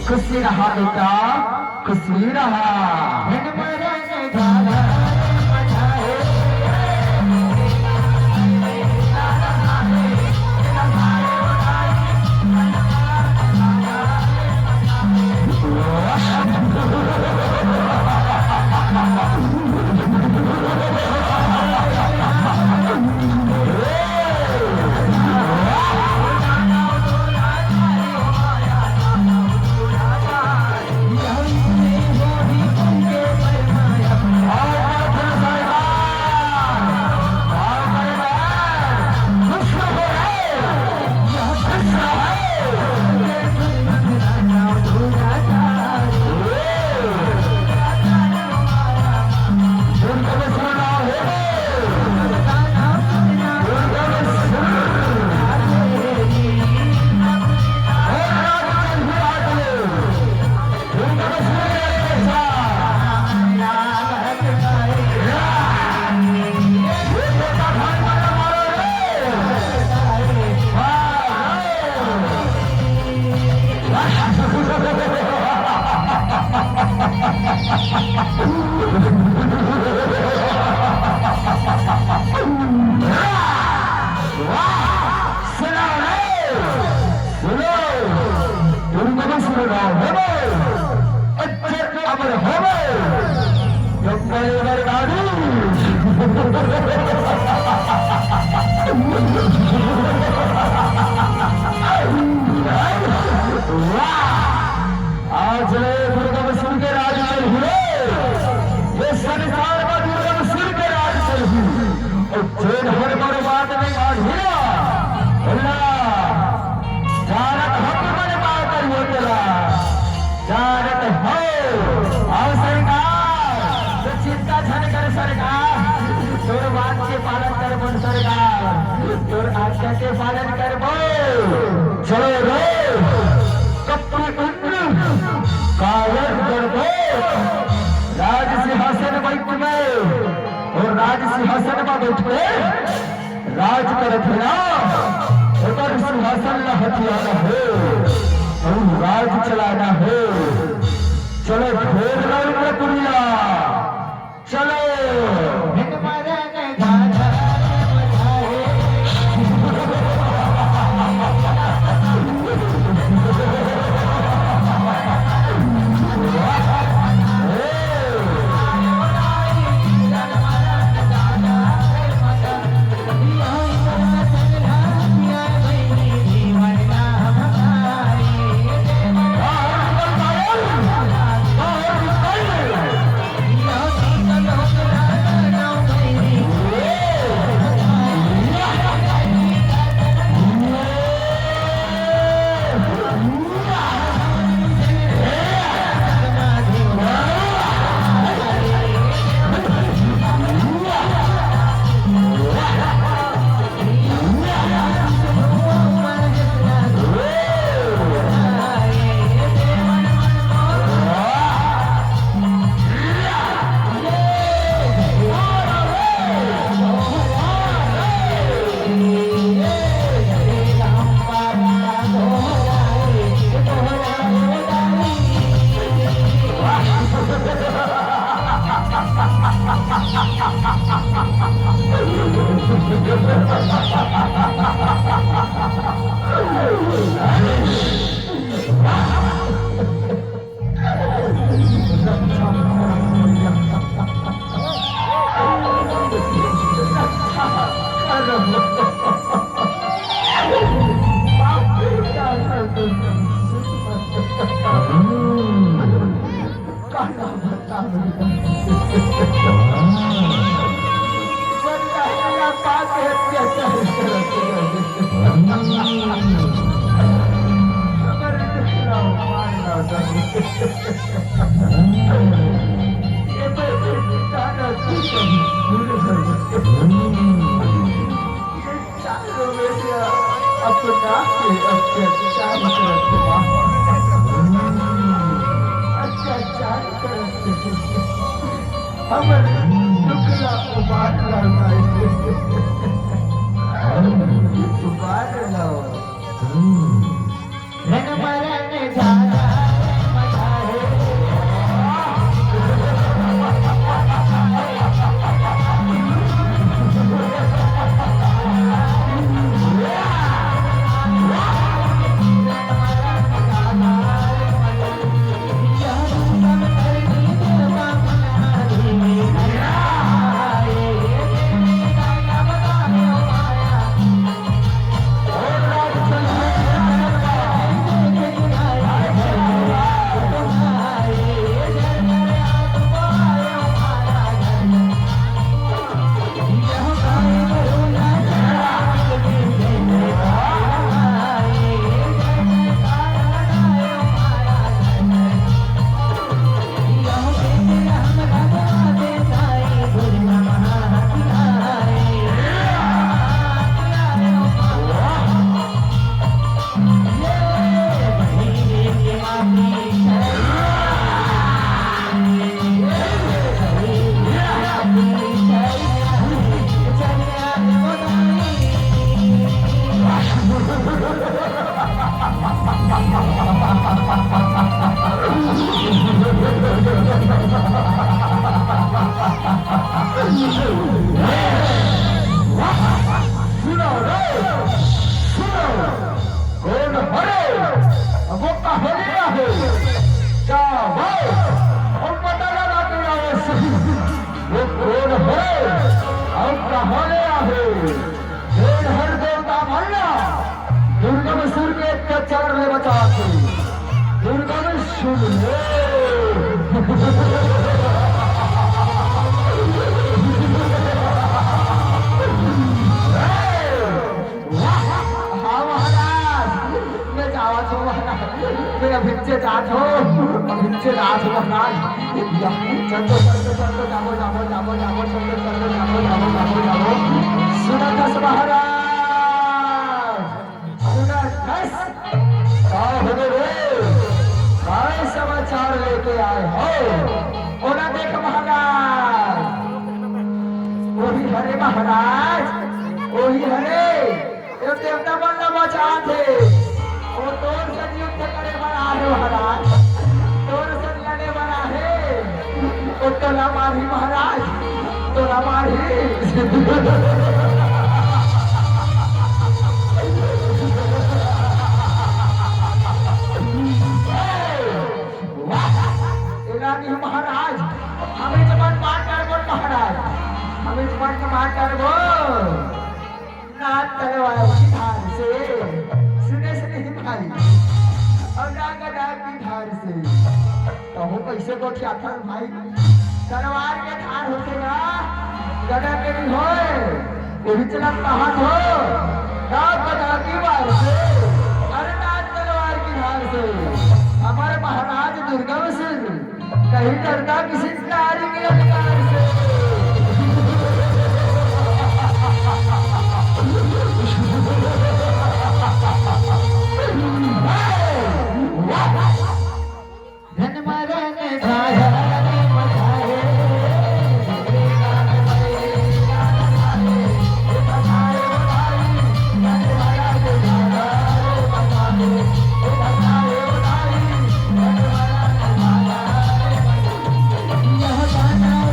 खुशी रहा बेटा, खुशी रहा। के पालन कर चलो रे कागज कर दो राज सिंहासन बैठ में और राज सिंहासन में बैठ के राज करत है ना उधर सिंहासन न हथियाना है और राज चलाना है। चलो ढेर लो दुनिया चलो समाचार लेके आए हो ओना देख महाराज, वही हरे महाराज, वही हरे ये देवता बनना बचा थे, वो तोर से युद्ध करे बना है महाराज, तोर से लड़े बना है, वो तोला मारी महाराज, तोला मारी महाराज, हमें जबान मार कर बोल महाराज, हमें जबान का मार कर बोल ना तलवार की धार से सुने से नहीं भाई, और ना गदा की धार से तो वो कैसे को क्या था भाई, तलवार के धार होते ना गदा के भी होए, वो भी चला कहाँ हो ना गदा की वार से, अरे ना तलवार की धार से, हमारे महाराज दुर्गा से कहीं डरता किसी नारी के अधिकार से। धन मरण धाया यह गाना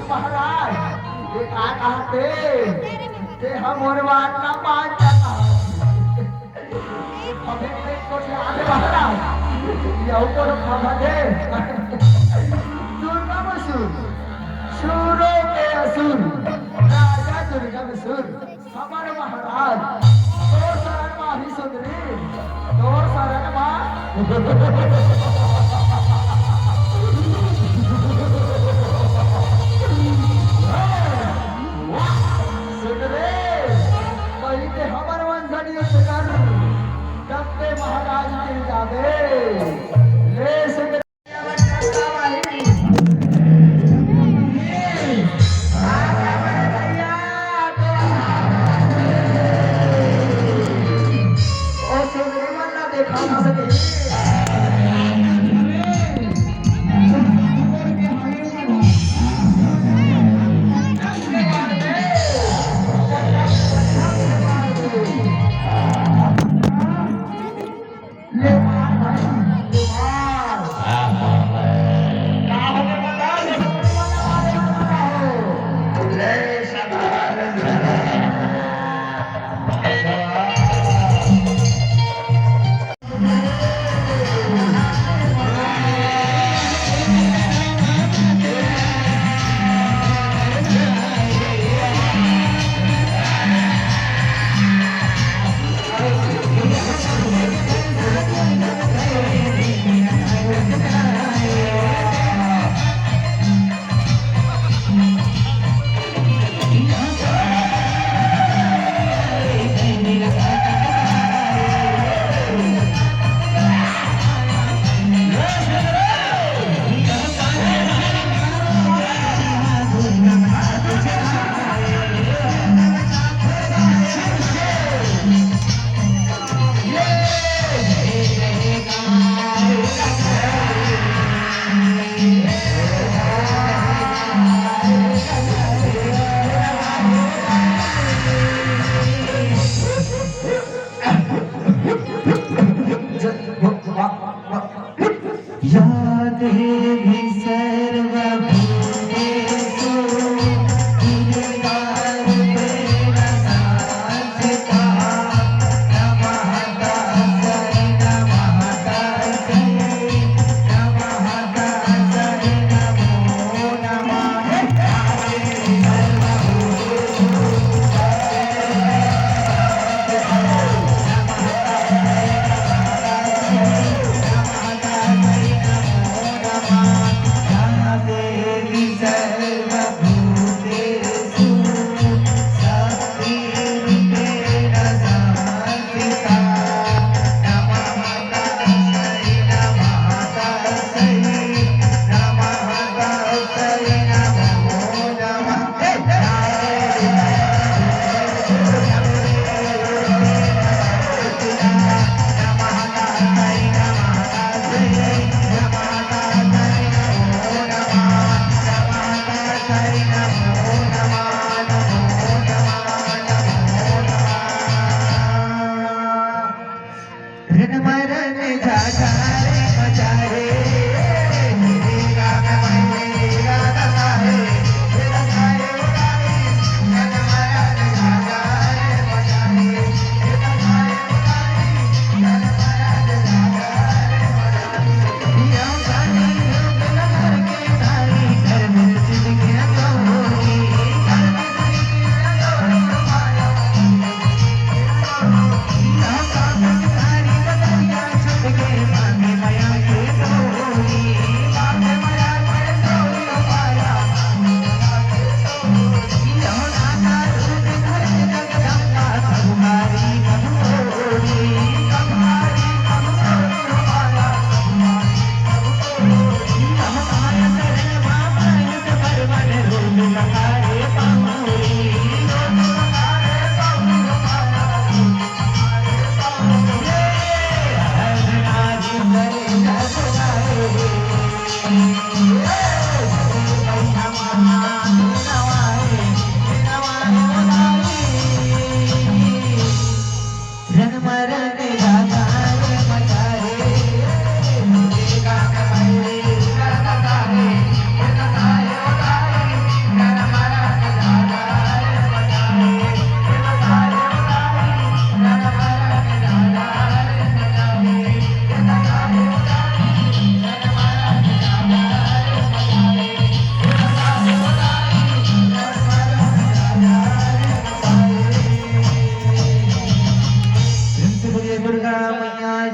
महाराज ये का कहते ते हमर वाटना पांचा हमें नहीं कुछ आगे महाराज ये ऊपर खावा दे दुर्गा मसूर सूरों के असुर राजा दुर्गा मसूर हमारे महाराज दो शरण माही सुंदरी दो शरण माँ महाराज के जावे ले सुंदर देखा ना सके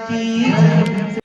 की जय।